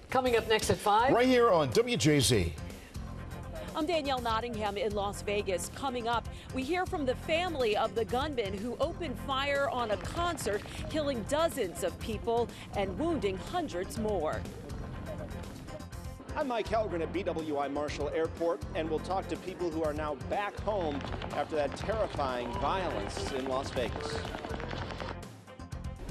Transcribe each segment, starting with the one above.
Coming up next at 5. Right here on WJZ. I'm Danielle Nottingham in Las Vegas. Coming up, we hear from the family of the gunman who opened fire on a concert, killing dozens of people and wounding hundreds more. I'm Mike Helgren at BWI Marshall Airport, and we'll talk to people who are now back home after that terrifying violence in Las Vegas.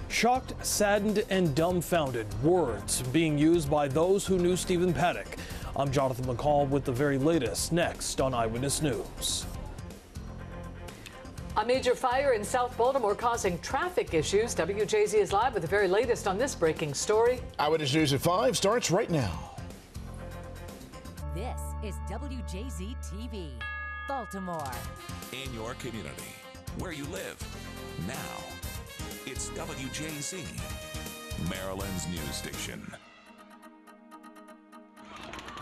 Shocked, saddened, and dumbfounded, words being used by those who knew Stephen Paddock. I'm Jonathan McCall with the very latest next on Eyewitness News. A major fire in South Baltimore causing traffic issues. WJZ is live with the very latest on this breaking story. Eyewitness News at 5 starts right now. This is WJZ TV, Baltimore. In your community, where you live. Now, it's WJZ, Maryland's news station.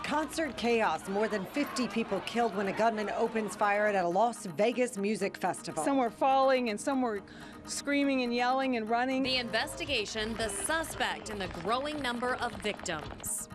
Concert chaos. More than 50 people killed when a gunman opens fire at a Las Vegas music festival. Some were falling and some were screaming and yelling and running. The investigation, the suspect, and the growing number of victims.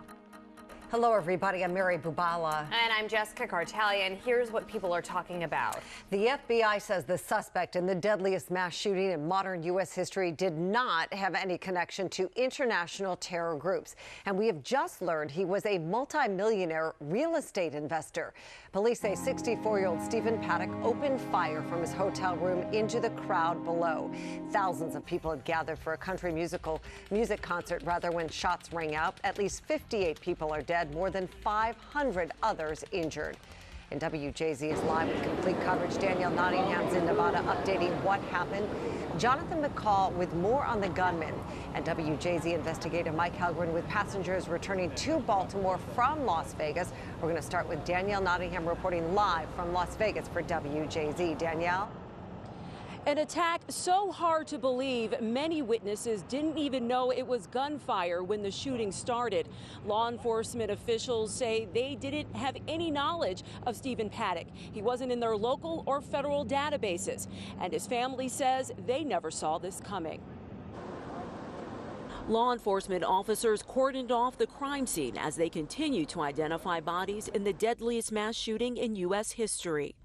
Hello, everybody. I'm Mary Bubala. And I'm Jessica Cartalia, and here's what people are talking about. The FBI says the suspect in the deadliest mass shooting in modern U.S. history did not have any connection to international terror groups. And we have just learned he was a multimillionaire real estate investor. Police say 64-year-old Stephen Paddock opened fire from his hotel room into the crowd below. Thousands of people had gathered for a country music concert when shots rang out. At least 58 people are dead. More than 500 others injured. And WJZ is live with complete coverage. Danielle Nottingham's in Nevada updating what happened. Jonathan McCall with more on the gunman. And WJZ investigator Mike Helgren with passengers returning to Baltimore from Las Vegas. We're going to start with Danielle Nottingham reporting live from Las Vegas for WJZ. Danielle? An attack so hard to believe, many witnesses didn't even know it was gunfire when the shooting started. Law enforcement officials say they didn't have any knowledge of Stephen Paddock. He wasn't in their local or federal databases, and his family says they never saw this coming. Law enforcement officers cordoned off the crime scene as they continue to identify bodies in the deadliest mass shooting in U.S. history.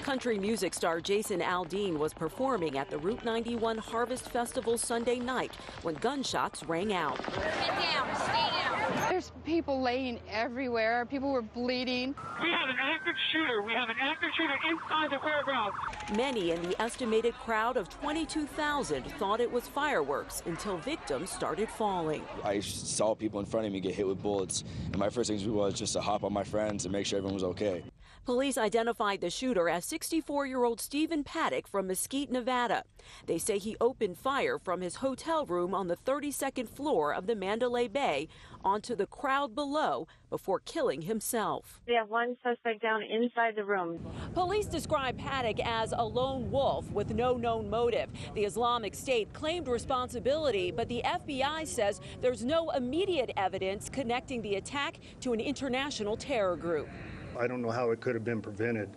Country music star Jason Aldean was performing at the Route 91 Harvest Festival Sunday night when gunshots rang out. Get down, stay down. There's people laying everywhere. People were bleeding. We have an active shooter. We have an active shooter inside the fairgrounds. Many in the estimated crowd of 22,000 thought it was fireworks until victims started falling. I saw people in front of me get hit with bullets, and my first thing was just to hop on my friends and make sure everyone was okay. Police identified the shooter as 64-year-old Stephen Paddock from Mesquite, Nevada. They say he opened fire from his hotel room on the 32nd floor of the Mandalay Bay onto the crowd below before killing himself. We have one suspect down inside the room. Police describe Paddock as a lone wolf with no known motive. The Islamic State claimed responsibility, but the FBI says there's no immediate evidence connecting the attack to an international terror group. I don't know how it could have been prevented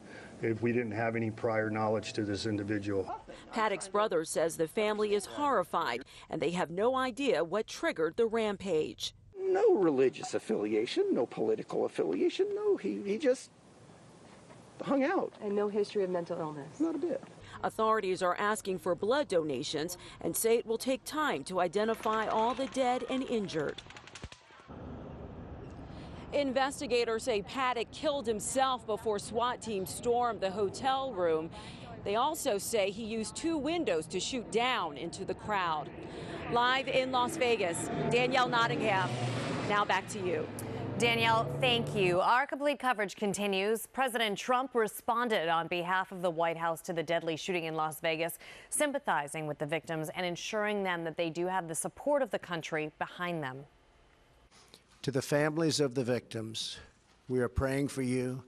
if we didn't have any prior knowledge to this individual. Paddock's brother says the family is horrified and they have no idea what triggered the rampage. No religious affiliation, no political affiliation, no, he just hung out. And no history of mental illness? Not a bit. Authorities are asking for blood donations and say it will take time to identify all the dead and injured. Investigators say Paddock killed himself before SWAT teams stormed the hotel room. They also say he used two windows to shoot down into the crowd. Live in Las Vegas, Danielle Nottingham. Now back to you. Danielle, thank you. Our complete coverage continues. President Trump responded on behalf of the White House to the deadly shooting in Las Vegas, sympathizing with the victims and ensuring them that they do have the support of the country behind them. To the families of the victims, we are praying for you,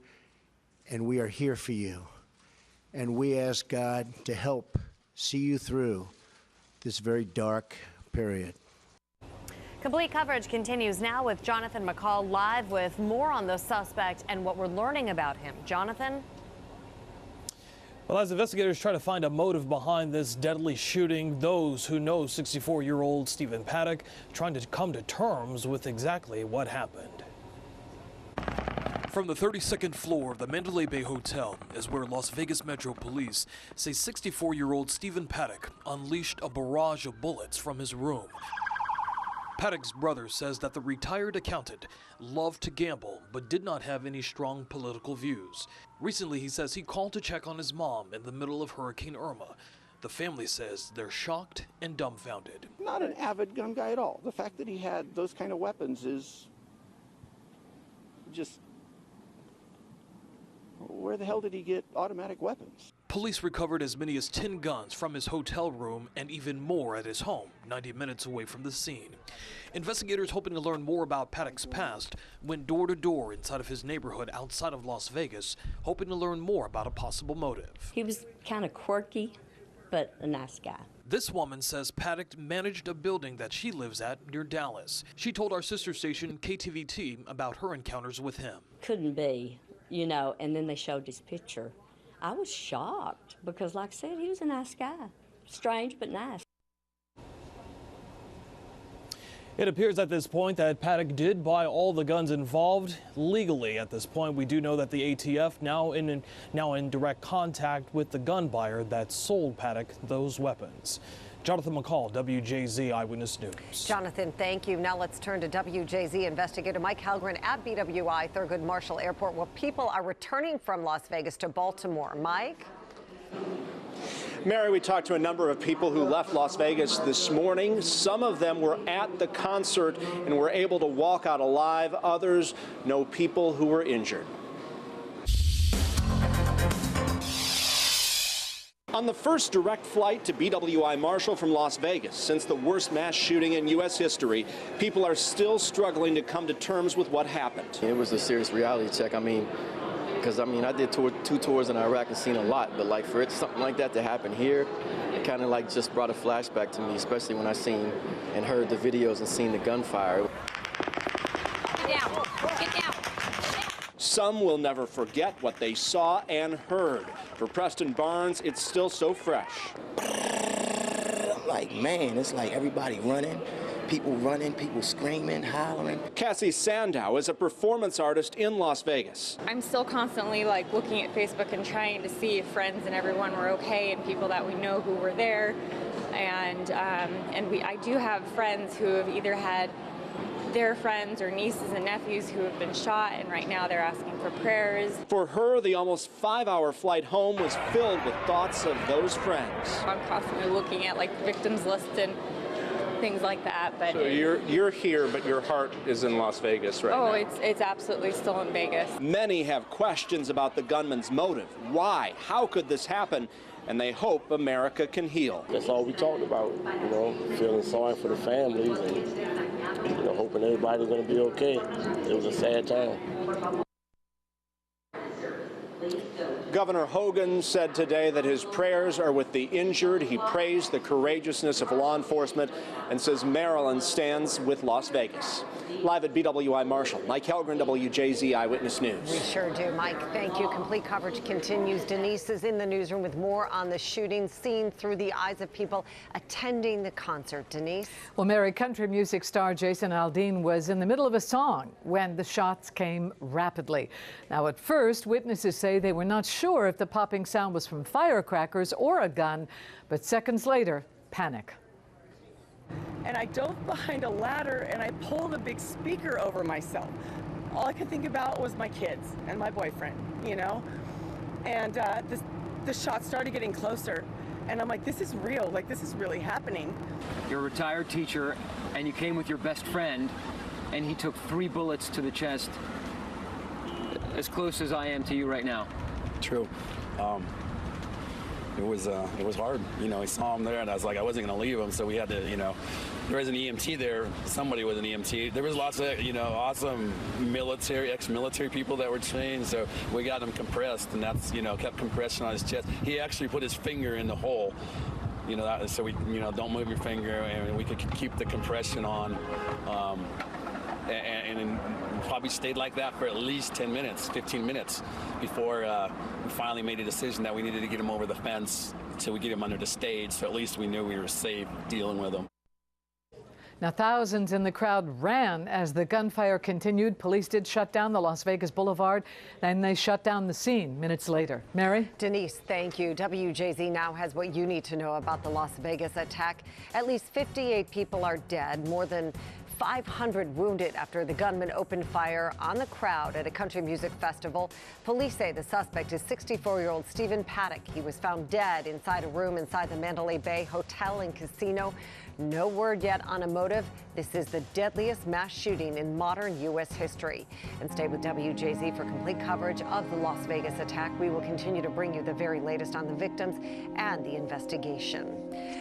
and we are here for you. And we ask God to help see you through this very dark period. Complete coverage continues now with Jonathan McCall live with more on the suspect and what we're learning about him. Jonathan? Well, as investigators try to find a motive behind this deadly shooting, those who know 64-year-old Stephen Paddock trying to come to terms with exactly what happened. From the 32nd floor of the Mandalay Bay Hotel is where Las Vegas Metro Police say 64-year-old Stephen Paddock unleashed a barrage of bullets from his room. Paddock's brother says that the retired accountant loved to gamble but did not have any strong political views. Recently, he says he called to check on his mom in the middle of Hurricane Irma. The family says they're shocked and dumbfounded. Not an avid gun guy at all. The fact that he had those kind of weapons is just... Where the hell did he get automatic weapons? Police recovered as many as 10 guns from his hotel room and even more at his home, 90 minutes away from the scene. Investigators hoping to learn more about Paddock's past went door to door inside of his neighborhood outside of Las Vegas, hoping to learn more about a possible motive. He was kind of quirky, but a nice guy. This woman says Paddock managed a building that she lives at near Dallas. She told our sister station KTVT about her encounters with him. Couldn't be, you know, and then they showed his picture. I was shocked because, like I said, he was a nice guy. Strange, but nice. It appears at this point that Paddock did buy all the guns involved legally. At this point, we do know that the ATF now in direct contact with the gun buyer that sold Paddock those weapons. Jonathan McCall, WJZ Eyewitness News. Jonathan, thank you. Now let's turn to WJZ investigator Mike Halgren at BWI Thurgood Marshall Airport, where people are returning from Las Vegas to Baltimore. Mike? Mary, we talked to a number of people who left Las Vegas this morning. Some of them were at the concert and were able to walk out alive. Others know people who were injured. On the first direct flight to BWI Marshall from Las Vegas since the worst mass shooting in U.S. history, people are still struggling to come to terms with what happened. It was a serious reality check. Because I did two tours in Iraq and seen a lot, but like for something like that to happen here, it kind of like just brought a flashback to me, especially when I seen and heard the videos and seen the gunfire. Get down. Get down. Some will never forget what they saw and heard. For Preston Barnes, it's still so fresh. Like, man, it's like everybody running, people screaming, hollering. Cassie Sandow is a performance artist in Las Vegas. I'm still constantly like looking at Facebook and trying to see if friends and everyone were okay and people that we know who were there. And I do have friends who have either had their friends or nieces and nephews who have been shot, and right now they're asking for prayers. For her, the almost 5-hour flight home was filled with thoughts of those friends. I'm constantly looking at like the victims list and things like that. But so you're here, but your heart is in Las Vegas right now. Oh, it's absolutely still in Vegas. Many have questions about the gunman's motive. Why? How could this happen? And they hope America can heal. That's all we talked about, you know, feeling sorry for the families and, you know, hoping everybody's going to be okay. It was a sad time. Governor Hogan said today that his prayers are with the injured. He praised the courageousness of law enforcement and says Maryland stands with Las Vegas. Live at BWI Marshall, Mike Halgren, WJZ Eyewitness News. We sure do, Mike. Thank you. Complete coverage continues. Denise is in the newsroom with more on the shooting seen through the eyes of people attending the concert. Denise? Well, Mary, country music star Jason Aldean was in the middle of a song when the shots came rapidly. Now, at first, witnesses say they were not sure if the popping sound was from firecrackers or a gun, but seconds later, panic. And I dove behind a ladder and I pulled a big speaker over myself. All I could think about was my kids and my boyfriend, you know? And the shots started getting closer. And I'm like, this is real, like this is really happening. You're a retired teacher and you came with your best friend and he took 3 bullets to the chest, as close as I am to you right now. True. It was hard. You know, I saw him there and I was like, I wasn't going to leave him. So we had to, you know, there was an EMT there. Somebody was an EMT. There was lots of, you know, awesome military, ex-military people that were trained. So we got him compressed and that's, you know, kept compression on his chest. He actually put his finger in the hole. You know, so we, you know, don't move your finger and we could keep the compression on. and probably stayed like that for at least 10 minutes, 15 minutes before we finally made a decision that we needed to get him over the fence till we get him under the stage, so at least we knew we were safe dealing with him. Now, thousands in the crowd ran as the gunfire continued. Police did shut down the Las Vegas Boulevard, then they shut down the scene minutes later. Mary? Denise, thank you. WJZ now has what you need to know about the Las Vegas attack. At least 58 people are dead, more than 500 wounded after the gunman opened fire on the crowd at a country music festival. Police say the suspect is 64-year-old Stephen Paddock. He was found dead inside a room inside the Mandalay Bay Hotel and Casino. No word yet on a motive. This is the deadliest mass shooting in modern U.S. history. And stay with WJZ for complete coverage of the Las Vegas attack. We will continue to bring you the very latest on the victims and the investigation.